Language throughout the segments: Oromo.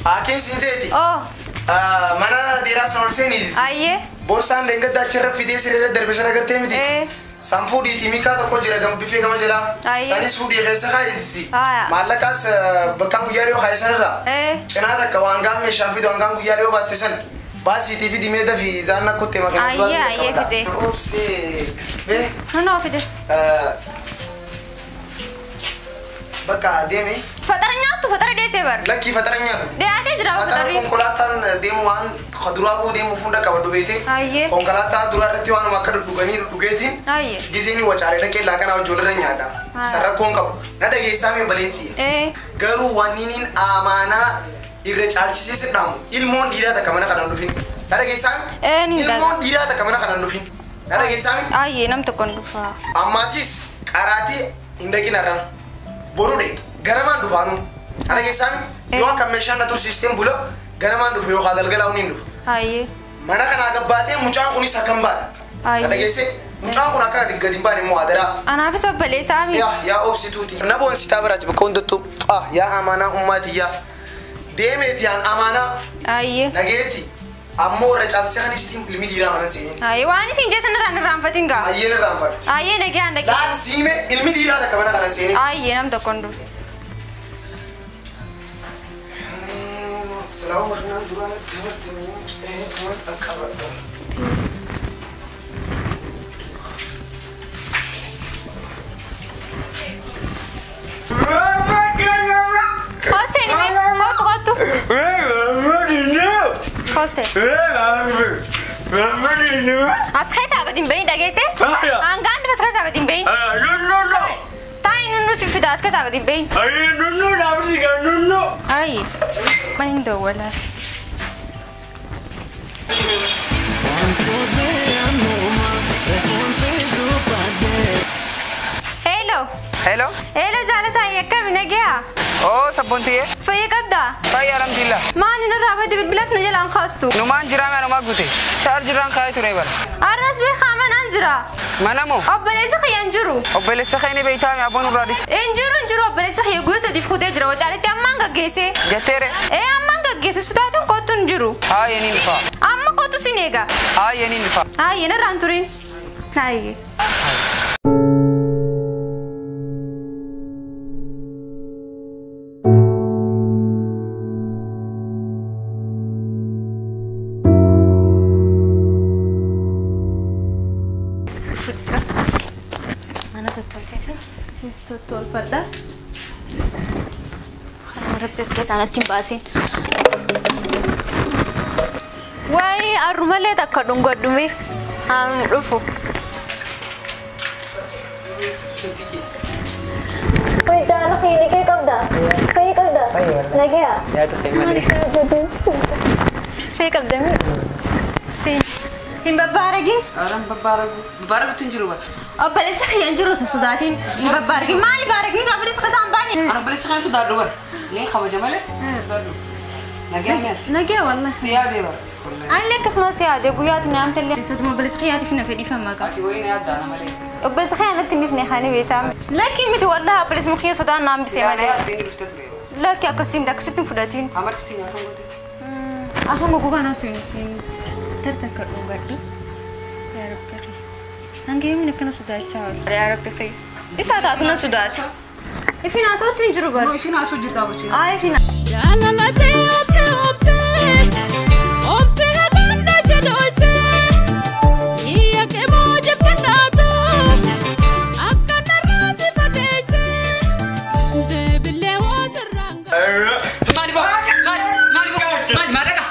Akin sinjeti. Oh. Mana diras nolseni. Aye. Borsan lengat da cerra fide sirere derbesana garte miti. Samfudi timika to ko jira gam bife gam jira. Sani sudi khesa khaiti. Malakas bakangu yariyo khaisanra. Chenada ka wangam me shamfido wangangu yariyo bastesan. Basi TV di meda fi zanna kutte ma kana. Aye fide. Opsi. Be? No fide. Baka demi. Fatarnya tu fatara deh sebar. Laki fatarnya. Deh ada jera fatara. Konkolatan demu wan khadura bu demu funda ka badu bete. Aye. Konkolata dura rati wan makar dugani dugetin. Aye. Gizeni wachare dake lakana jolran nyada. Sarra konka. Nada ge sami baleti. Garu waninin amana irre chalchise se dam. Ilmon dira ta kamana kana dufin. Nada ge sami? Ilmon dira ta kamana kana dufin. Nada ge sami? Aye nam to kon dufa. Amasis karati indagi narra. Borude garaman dufanu ada gesami yo kameshan na to system bulo garaman dufu yo khadal gala unindu aye mana kana gabbate mucaan kuni sakamban ada gese mucaan kuna ka digadimbani mo adara ana fi sobale sami ya obsituti nabon sitabarat bukondo to ya amana ummati ya demeti an amana aye nageti ammo rachal sehani stim ilmi dira mana sini aye wani sinje sana ran fatinga aye ne ran fat aye ne ganda dan sime ilmi dira ta kamana kana sini aye nam to kondo سلام مرنا دوران دمرت كمان أكبر حسين هات حسين أسخيت أقدم بين دقيسة أنقان بس خيت أقدم بين تاين نو سيف داس خيت أقدم بين أي نو دابتي كان نو أي ما هندو ولا hello hello जालता है क्या बिना गया ओ सब बोलती है फये कब दा फये अलहमदुलिल्लाह मान इन्हें रावत दिल बिलास नजर लांग खास्तु नुमान जिरा में नुमा गुते चार जिरान खाए तुरे बर आरस बे खामन अंजरा منامو أبليس خي ينجرو أبليس خيني بيتامي أبون راديس انجرو أبليس خي يقول سديف خدي جرو وجالي تأمانك جيسي جتيرة أمانك جيسي سوداتهم كوتون جرو هاي ينين فا أما كوتو سينيجا هاي ينين فا هاي ينا رانتورين هاي تطول فردا خلنا نربس كيس على التنباسين واي الرمالة تكادون قدومي رفو وي جانا خيني كي كبدا نجيا يا تخي مدري في كبدا سين هم ببارجين أرام ببارك تنجروا أبليس خي ينجرو سوداتين ببارجين مالي بارجين أبليس خزان باني أنا بليس خي سودار دور ليه خبر جمالة سودار دور نجيا والله سيادة بار أنا لك اسمه سيادة قويات من عمت اللي سود ما بليس خياتي فينا في فما قا أتي وين يا دانا مالي أبليس خي أنا تنسني خاني بيتام لكن متى والله أبليس مخي سودان نام بسي مالي لك يا قسم داك ستين فلاتين عمرت تيجي أخو مبوغا ناسوينتين ترتكر نغدو يا رب خير أنجي من كنا سودات شاور يا رب خير إيش هتعطونا سودات في ناس تنجرو بر في ناس وجرت أبوشي في ناس لا لا أبسي هبنا زدوسي هي كموج بناتو أكن الراس فتيسي دب اللي واسر رانغ مالي ما دقا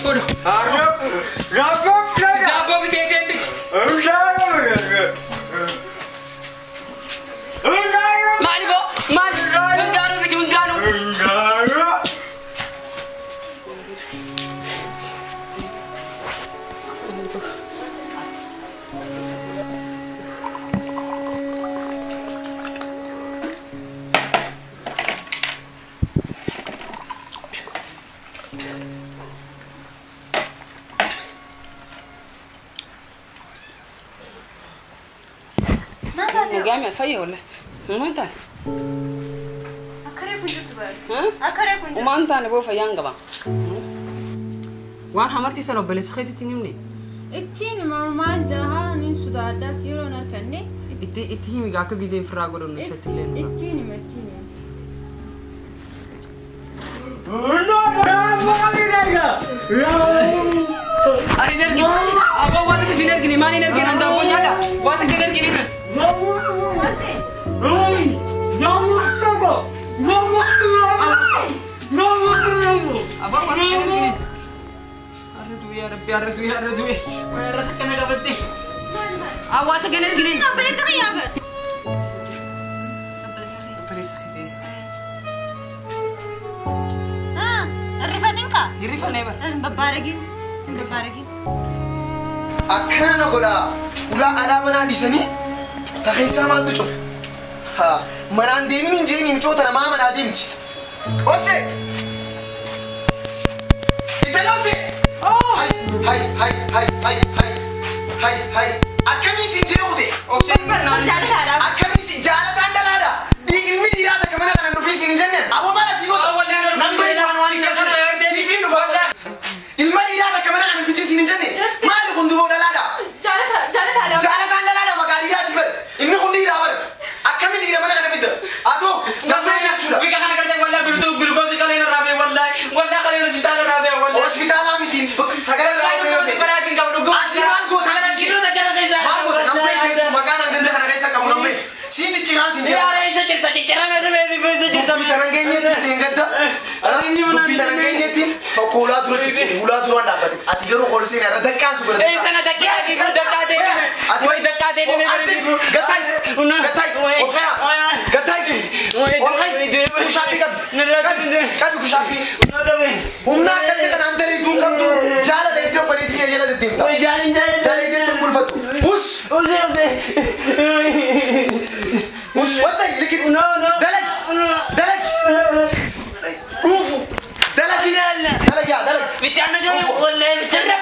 كله دابو بتيجي بيت مالي وندانو بيت وندانو جامع فيا ولا ما انت أكره في الجبل أكره كنت وما أنت أنا بوفا ينقبا وان حمرتي سنو بلس خيتي تنمني إتيني ما جاها نسودا دا سيرو نركني إتيني قاك جزء فراغ ورا نشتيلين إتيني متيني أنا نرجع أبغى واتك بس نرجع ماني نرجع أنت أبغى نادا واتك نرجع نحن أبغى واتك نرجع يا رجوي ويا رجل كنا قبلتي أبغى واتك نرجع بلي سخيابة الرفاتين كا يريفا نيبر ببارجين أكنا نقولا ولا أنا منا ديسني تخيسا ما تشوف ها منا ديني من جيني مشوت أنا ما منا ديمتي أوبسي إتنوسي هاي أكمي سيجيوتي أوبسي أكمي سيجارة عندنا دي إلمي دي هذا كمان أنا نفسي نجنن أبو مالا سيجوت نمبر يتوانواني سيفين نفولا إلمي دي هذا كمان أنا نفسي نجنن ما لكم دبوا دلادا جالة عندنا مكاريات يبر إني خندي رابر أكمل دي رابر أنا بيدا أتو نمبر يتوانواني بيكا خنا كرتين ولا بيركوزي كلين رابي ولا كلين رسيتان رابي ولا hospital amitin sagara rabe rabe Berakin kau dulu. asimal go Karena kilo tak kena kaisa. Margo nampai itu makana ganda kana kaisa kamu nampai sinji ciran sinji Ya ada isa cerita ciran ada baby bisa cerita. dupi tarangenya tin ganda dupi tarangenya tin to kola duro cici hula duro anda bati ati gero kolse ne ada kan su ganda Sana tak kira kita dekat deh. ati dekat deh. gatai kushapi kan kushapi humna kan antare dum kam tu jala de to bari tiya jala de dimta jala de to mul fatu us wata likit dalaj ufu dalaj ya dalaj Bicara je boleh bicara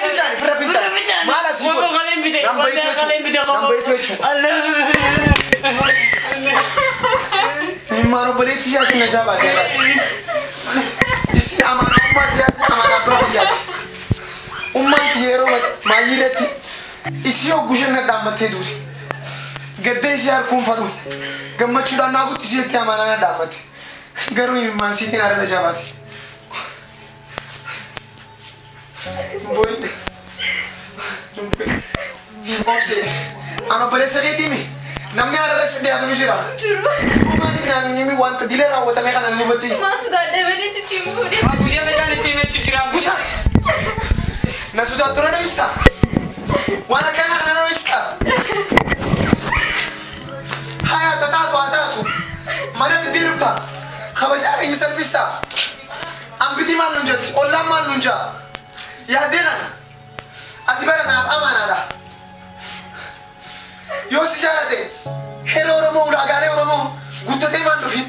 pinjani mala si Mau kalian bide. nambai itu Allah. Mano boleh tiya kena jawab dia isi amana umat dia amana berhati umat hero mayirati isi ogujen na damate duri gadde siar kum faru gammachu da nagu tisi ti amana na damate garu iman siti na rena jabati boy Bose ana boleh sakiti mi namnya ada resedi atau misira mani nami nimi wanta dilera wata me kana libati ما sudah ada beli si timu deh Aku dia kan cina ciran. busa na sudah turun ada isa wana kana kana isa haya tatatu mana fidirufta khabaja kan yisal bista ambiti man lunjat olla man lunja ya degan atibara na amana da yo sijarate hero romo uragare romo gutte man dufin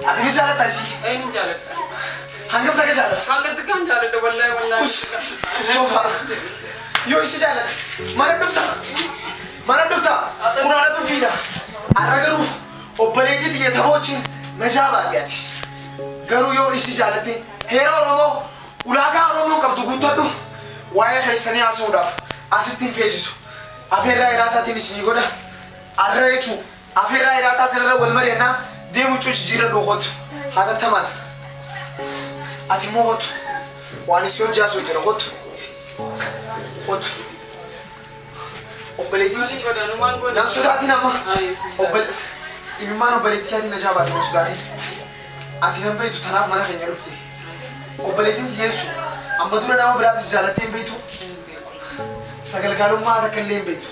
adini jarata si Ini jalan. hangam take jarata Sangat tekan jalan deh wallahi. yo sijarate mana dufta qur'ana tu fida aragaru obaleti diye tabochi najaba diati garu yo sijarate hero romo uraga romo kabdu guttadu waya haysani asudaf asitin fesisu afirra irata tinisini goda arrechu afirra irata serra walmarena demu chuch jira dogot hada taman ati mogot wani sio jaso jira hot obeleti na sudati nama obel imano beleti ati najaba ti sudati ati nambe tu tanab mana kenya rufti obeleti tiyechu ambadura nama bratis jalate betu sagal galum ma takallim betu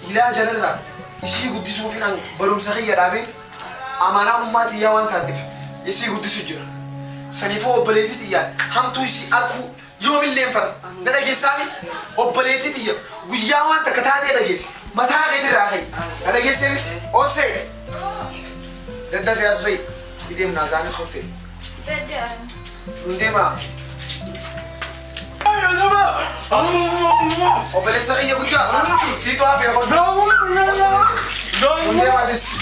ila jalala isi gudisu finan barum sahiya dabe amana ummati ya wan tatif isi gudisu jira sanifo obeleti tiya hamtu isi arku yomil lemfar da dage sami obeleti tiya guya wan takatade dage mata gaiti rahi da dage sami ose dadda fi asbai idem nazani sote ndema Obele sahiya guya si to afi ko do ndema desi